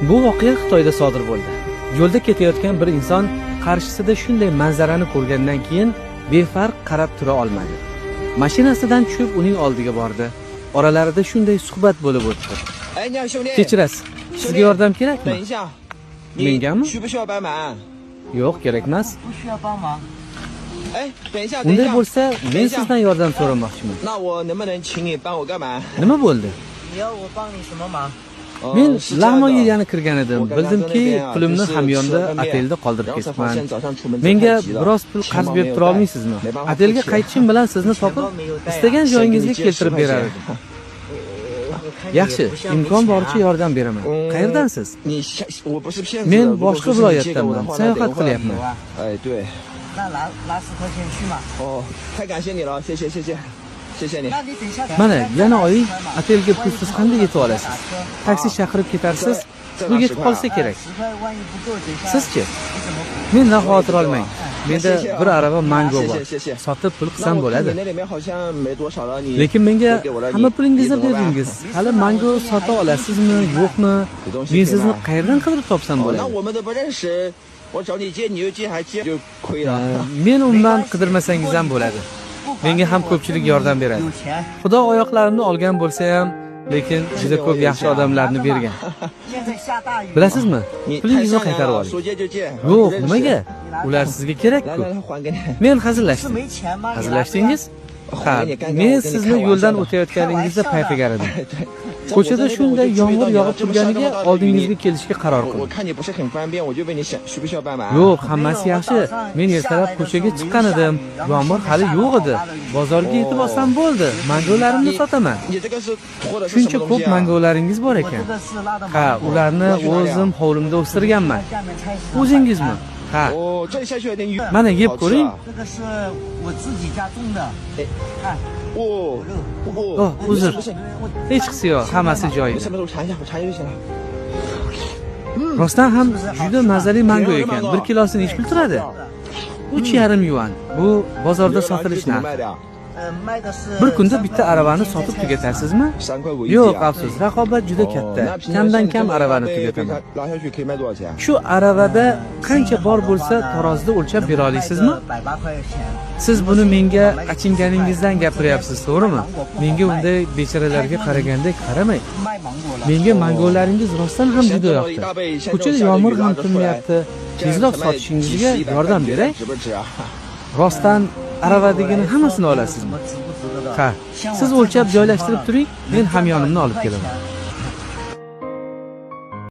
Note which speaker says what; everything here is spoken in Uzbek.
Speaker 1: Bu voqea Xitoyda sodir bo'ldi. Yo'lda ketayotgan bir inson qarshisida shunday manzarani ko'rgandan keyin befarq qarab tura olmadi. Mashinasidan tushib uning oldiga bordi. Oralarida shunday suhbat bo'lib o'tdi. Kechirasiz. Sizga yordam kerakmi? Mengami? Yo'q, kerak emas. Unday bo'lsa, men sizdan yordam so'ramoqchiman. Nima bo'ldi? Men Lag'moyga yana kirgan edim. Bildimki, pulimni hamyonda otelda qoldirib ketibman. Menga biroz pul qarz berib tura olmaysizmi? Otelga qaytishim bilan sizni topib, istagan joyingizga keltirib berar edim. Yaxshi, imkon boricha yordam beraman. Qayerdansiz? Men boshqa viloyatdanman. Sayohat qilyapman. Mana, yana oying otelga pulsiz qanday yetib olasiz? Taksi chaqirib ketarsiz, bu yetib qolsa kerak. Sizchi? Mendan xavotir olmang. Menda bir arava mango bor. Sotib pul qilsam bo'ladi. Lekin menga hamma pulingizni berdingiz. Hali mango sota olasizmi, yo'qmi? Men sizni qayerdan qidirib topsam bo'ladi? Men undan qidirmasangiz ham bo'ladi. Menga ham ko'pchilik yordam beradi. Xudo oyoqlarimni olgan bo'lsa ham, lekin juda ko'p yaxshi odamlarni bergan. Bilasizmi? Pulingizni qaytarib oling. Yo'q, nimaga? Ular sizga kerak-ku. Men hazillashdim. Hazillashdingiz? Ha, men sizni yo'ldan o'tayotganingizda payqagan edim. Ko'chada shunday yomg'ir yog'ib turganiga oldingizga kelishga qaror qildim. Yo'q, hammasi yaxshi. Men ertalab ko'chaga chiqqan edim. Yomg'ir hali yo'q edi. Bozorga yetib olsam bo'ldi. Mangolarimni sotaman. Shuncha ko'p mangolaringiz bor ekan. Ha, ularni o'zim hovlimda o'stirganman. O'zingizmi? Ha. Mana yeb ko'ring. Uzr. Hech qisi yo'q, hammasi joyida. Rostdan ham juda mazali mango ekan. 1 kilosini nech pul turadi? 3,5 yuan. Bu bozorda sotilish narxi. Bir kunda bitta aravani sotib tugatarsizmi? Yo'q, afsus, raqobat juda katta. Kamdan kam aravani tugataman. Shu aravada qancha bor bo'lsa, tarozida o'lchab bera olasizmi? Siz buni menga achinganingizdan gapiryapsiz, to'g'rimi? Menga unday bechoralarga qaragandek qaramang. Menga mangolaringiz rostdan ham juda yoqdi. Ko'chada yomg'ir ham tinmayapti. Tezroq sotishingizga yordam beray. Rostdan aravadagini hammasini olasizmi? Ha, siz o'lchab joylashtirib turing, men hamyonimni olib kelaman.